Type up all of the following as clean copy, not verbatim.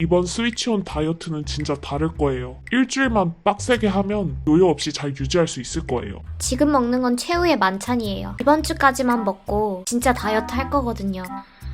이번 스위치온 다이어트는 진짜 다를 거예요. 일주일만 빡세게 하면 요요 없이 잘 유지할 수 있을 거예요. 지금 먹는 건 최후의 만찬이에요. 이번 주까지만 먹고 진짜 다이어트 할 거거든요.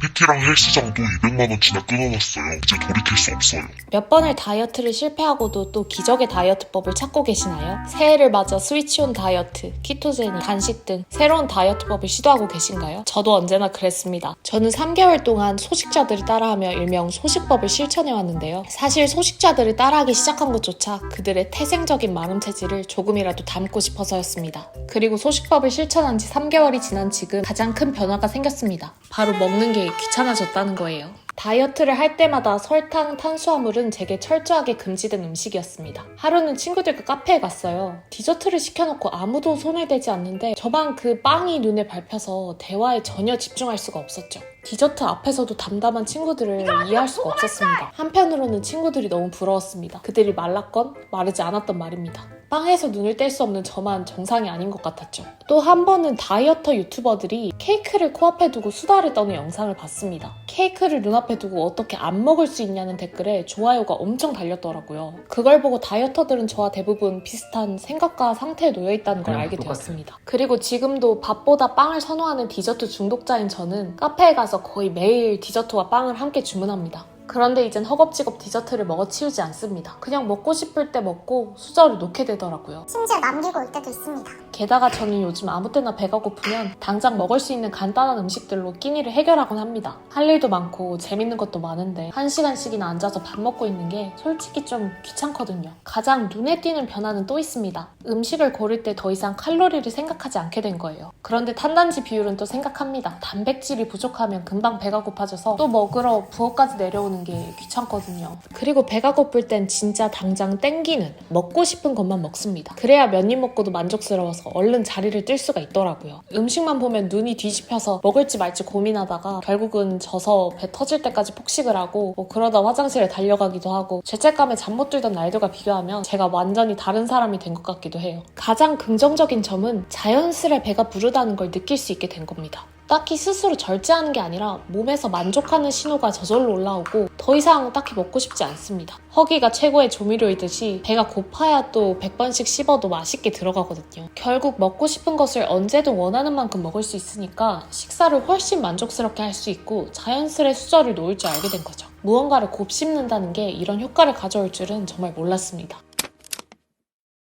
PT랑 헬스장도 200만원치나 끊어놨어요. 이제 돌이킬 수 없어요. 몇 번을 다이어트를 실패하고도 또 기적의 다이어트법을 찾고 계시나요? 새해를 맞아 스위치온 다이어트, 키토제닉, 단식 등 새로운 다이어트법을 시도하고 계신가요? 저도 언제나 그랬습니다. 저는 3개월 동안 소식자들을 따라하며 일명 소식법을 실천해왔는데요. 사실 소식자들을 따라하기 시작한 것조차 그들의 태생적인 마름 체질을 조금이라도 담고 싶어서였습니다. 그리고 소식법을 실천한 지 3개월이 지난 지금 가장 큰 변화가 생겼습니다. 바로 먹는 게 귀찮아졌다는 거예요. 다이어트를 할 때마다 설탕, 탄수화물은 제게 철저하게 금지된 음식이었습니다. 하루는 친구들과 카페에 갔어요. 디저트를 시켜놓고 아무도 손을 대지 않는데 저만 그 빵이 눈에 밟혀서 대화에 전혀 집중할 수가 없었죠. 디저트 앞에서도 담담한 친구들을 이해할 수가 없었습니다. 한편으로는 친구들이 너무 부러웠습니다. 그들이 말랐건 마르지 않았던 말입니다. 빵에서 눈을 뗄 수 없는 저만 정상이 아닌 것 같았죠. 또 한 번은 다이어터 유튜버들이 케이크를 코앞에 두고 수다를 떠는 영상을 봤습니다. 케이크를 눈앞에 두고 어떻게 안 먹을 수 있냐는 댓글에 좋아요가 엄청 달렸더라고요. 그걸 보고 다이어터들은 저와 대부분 비슷한 생각과 상태에 놓여있다는 걸 알게 되었습니다. 그리고 지금도 밥보다 빵을 선호하는 디저트 중독자인 저는 카페에 가서 거의 매일 디저트와 빵을 함께 주문합니다. 그런데 이젠 허겁지겁 디저트를 먹어치우지 않습니다. 그냥 먹고 싶을 때 먹고 수저를 놓게 되더라고요. 심지어 남기고 올 때도 있습니다. 게다가 저는 요즘 아무 때나 배가 고프면 당장 먹을 수 있는 간단한 음식들로 끼니를 해결하곤 합니다. 할 일도 많고 재밌는 것도 많은데 1시간씩이나 앉아서 밥 먹고 있는 게 솔직히 좀 귀찮거든요. 가장 눈에 띄는 변화는 또 있습니다. 음식을 고를 때 더 이상 칼로리를 생각하지 않게 된 거예요. 그런데 탄단지 비율은 또 생각합니다. 단백질이 부족하면 금방 배가 고파져서 또 먹으러 부엌까지 내려오는 게 귀찮거든요. 그리고 배가 고플 땐 진짜 당장 땡기는 먹고 싶은 것만 먹습니다. 그래야 몇 입 먹고도 만족스러워서 얼른 자리를 뜰 수가 있더라고요. 음식만 보면 눈이 뒤집혀서 먹을지 말지 고민하다가 결국은 져서 배 터질 때까지 폭식을 하고 그러다 화장실에 달려가기도 하고 죄책감에 잠 못 들던 날들과 비교하면 제가 완전히 다른 사람이 된 것 같기도 해요. 가장 긍정적인 점은 자연스레 배가 부르다는 걸 느낄 수 있게 된 겁니다. 딱히 스스로 절제하는 게 아니라 몸에서 만족하는 신호가 저절로 올라오고 더 이상 딱히 먹고 싶지 않습니다. 허기가 최고의 조미료이듯이 배가 고파야 또 100번씩 씹어도 맛있게 들어가거든요. 결국 먹고 싶은 것을 언제든 원하는 만큼 먹을 수 있으니까 식사를 훨씬 만족스럽게 할 수 있고 자연스레 수저를 놓을 줄 알게 된 거죠. 무언가를 곱씹는다는 게 이런 효과를 가져올 줄은 정말 몰랐습니다.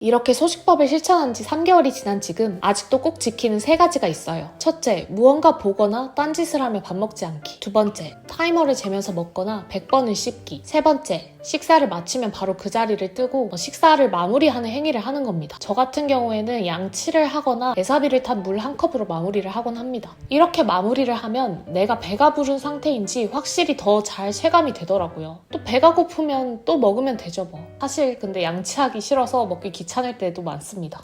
이렇게 소식법을 실천한 지 3개월이 지난 지금 아직도 꼭 지키는 3가지가 있어요. 첫째, 무언가 보거나 딴짓을 하며 밥 먹지 않기. 두 번째, 타이머를 재면서 먹거나 100번을 씹기. 세 번째, 식사를 마치면 바로 그 자리를 뜨고 식사를 마무리하는 행위를 하는 겁니다. 저 같은 경우에는 양치를 하거나 에사비를 탄 물 한 컵으로 마무리를 하곤 합니다. 이렇게 마무리를 하면 내가 배가 부른 상태인지 확실히 더 잘 체감이 되더라고요. 또 배가 고프면 또 먹으면 되죠 뭐. 사실 근데 양치하기 싫어서 먹기 귀찮을 때도 많습니다.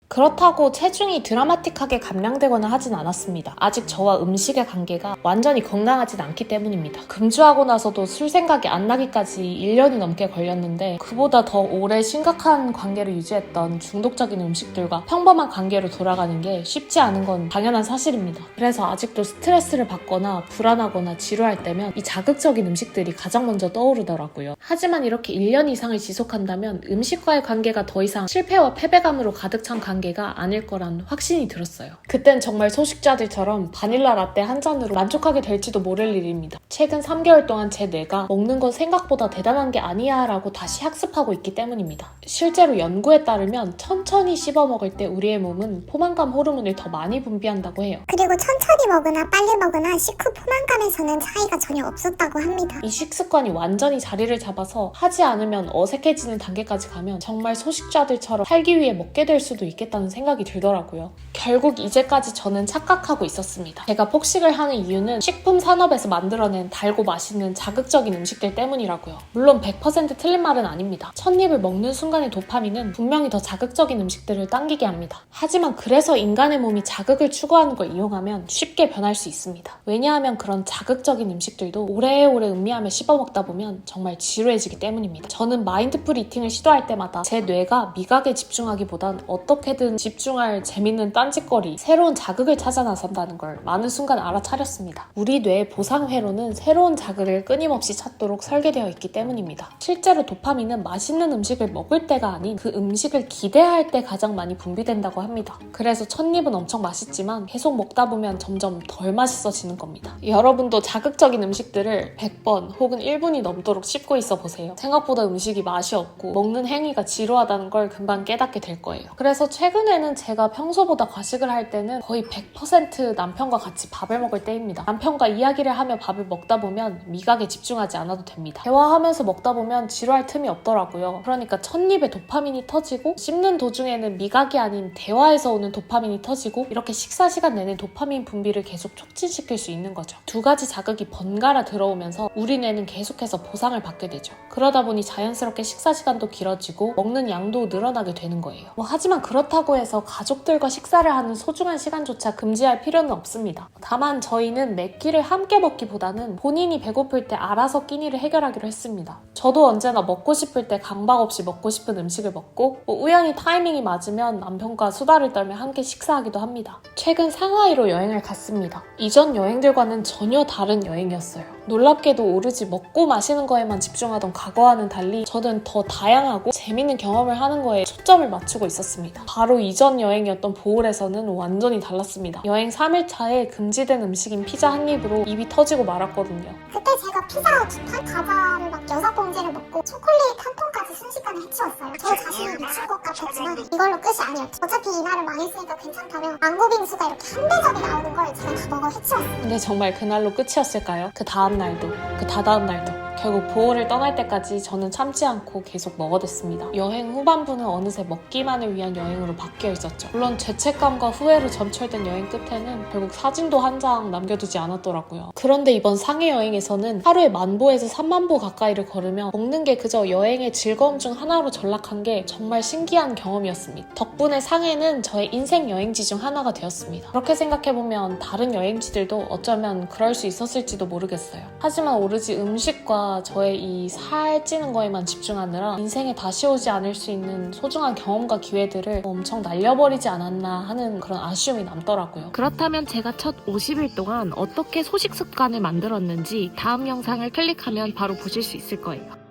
그렇다고 체중이 드라마틱하게 감량되거나 하진 않았습니다. 아직 저와 음식의 관계가 완전히 건강하진 않기 때문입니다. 금주하고 나서도 술 생각이 안 나기까지 1년이 넘게 걸렸는데 그보다 더 오래 심각한 관계를 유지했던 중독적인 음식들과 평범한 관계로 돌아가는 게 쉽지 않은 건 당연한 사실입니다. 그래서 아직도 스트레스를 받거나 불안하거나 지루할 때면 이 자극적인 음식들이 가장 먼저 떠오르더라고요. 하지만 이렇게 1년 이상을 지속한다면 음식과의 관계가 더 이상 실패와 패배감으로 가득 찬 관계가 아닐 거란 확신이 들었어요. 그땐 정말 소식자들처럼 바닐라 라떼 한 잔으로 만족하게 될지도 모를 일입니다. 최근 3개월 동안 제 뇌가 먹는 건 생각보다 대단한 게 아니야 라고 다시 학습하고 있기 때문입니다. 실제로 연구에 따르면 천천히 씹어 먹을 때 우리의 몸은 포만감 호르몬을 더 많이 분비한다고 해요. 그리고 천천히 먹으나 빨리 먹으나 식후 포만감에서는 차이가 전혀 없었다고 합니다. 이 식습관이 완전히 자리를 잡아서 하지 않으면 어색해지는 단계까지 가면 정말 소식자들처럼 살기 위해 먹게 될 수도 있겠다는 생각이 들더라고요. 결국 이제까지 저는 착각하고 있었습니다. 제가 폭식을 하는 이유는 식품 산업에서 만들어낸 달고 맛있는 자극적인 음식들 때문이라고요. 물론 100% 틀린 말은 아닙니다. 첫 입을 먹는 순간의 도파민은 분명히 더 자극적인 음식들을 당기게 합니다. 하지만 그래서 인간의 몸이 자극을 추구하는 걸 이용하면 쉽게 변할 수 있습니다. 왜냐하면 그런 자극적인 음식들도 오래오래 음미하며 씹어먹다 보면 정말 지루해지기 때문입니다. 저는 마인드풀 이팅을 시도할 때마다 제 뇌가 미각에 집중하기보단 어떻게든 어디든 집중할 재밌는 딴짓거리, 새로운 자극을 찾아 나선다는 걸 많은 순간 알아차렸습니다. 우리 뇌의 보상회로는 새로운 자극을 끊임없이 찾도록 설계되어 있기 때문입니다. 실제로 도파민은 맛있는 음식을 먹을 때가 아닌 그 음식을 기대할 때 가장 많이 분비된다고 합니다. 그래서 첫입은 엄청 맛있지만 계속 먹다 보면 점점 덜 맛있어지는 겁니다. 여러분도 자극적인 음식들을 100번 혹은 1분이 넘도록 씹고 있어 보세요. 생각보다 음식이 맛이 없고 먹는 행위가 지루하다는 걸 금방 깨닫게 될 거예요. 그래서 최근에는 제가 평소보다 과식을 할 때는 거의 100% 남편과 같이 밥을 먹을 때입니다. 남편과 이야기를 하며 밥을 먹다 보면 미각에 집중하지 않아도 됩니다. 대화하면서 먹다 보면 지루할 틈이 없더라고요. 그러니까 첫입에 도파민이 터지고 씹는 도중에는 미각이 아닌 대화에서 오는 도파민이 터지고 이렇게 식사 시간 내내 도파민 분비를 계속 촉진시킬 수 있는 거죠. 두 가지 자극이 번갈아 들어오면서 우리 뇌는 계속해서 보상을 받게 되죠. 그러다 보니 자연스럽게 식사 시간도 길어지고 먹는 양도 늘어나게 되는 거예요. 하지만 그렇다고 해서 가족들과 식사를 하는 소중한 시간조차 금지할 필요는 없습니다. 다만 저희는 몇 끼를 함께 먹기보다는 본인이 배고플 때 알아서 끼니를 해결하기로 했습니다. 저도 언제나 먹고 싶을 때 강박 없이 먹고 싶은 음식을 먹고 우연히 타이밍이 맞으면 남편과 수다를 떨며 함께 식사하기도 합니다. 최근 상하이로 여행을 갔습니다. 이전 여행들과는 전혀 다른 여행이었어요. 놀랍게도 오로지 먹고 마시는 거에만 집중하던 과거와는 달리 저는 더 다양하고 재밌는 경험을 하는 거에 초점을 맞추고 있었습니다. 바로 이전 여행이었던 보홀에서는 완전히 달랐습니다. 여행 3일차에 금지된 음식인 피자 한 입으로 입이 터지고 말았거든요. 그때 제가 피자 2판, 과자를 막 6봉지를 먹고 초콜릿 한 통까지 순식간에 해치웠어요. 저 자신이 미친 것 같았지만 이걸로 끝이 아니었죠. 어차피 이날을 망했으니까 괜찮다면 망고빙수가 이렇게 한 대접이 나오는 걸 제가 다 먹어 해치웠어요. 근데 정말 그날로 끝이었을까요? 그 다음 날도, 그 다다음 날도. 결국 보홀을 떠날 때까지 저는 참지 않고 계속 먹어댔습니다. 여행 후반부는 어느새 먹기만을 위한 여행으로 바뀌어 있었죠. 물론 죄책감과 후회로 점철된 여행 끝에는 결국 사진도 한 장 남겨두지 않았더라고요. 그런데 이번 상해 여행에서는 하루에 10,000보에서 30,000보 가까이를 걸으며 먹는 게 그저 여행의 즐거움 중 하나로 전락한 게 정말 신기한 경험이었습니다. 덕분에 상해는 저의 인생 여행지 중 하나가 되었습니다. 그렇게 생각해보면 다른 여행지들도 어쩌면 그럴 수 있었을지도 모르겠어요. 하지만 오로지 음식과 저의 이 살찌는 거에만 집중하느라 인생에 다시 오지 않을 수 있는 소중한 경험과 기회들을 엄청 날려버리지 않았나 하는 그런 아쉬움이 남더라고요. 그렇다면 제가 첫 50일 동안 어떻게 소식 습관을 만들었는지 다음 영상을 클릭하면 바로 보실 수 있을 거예요.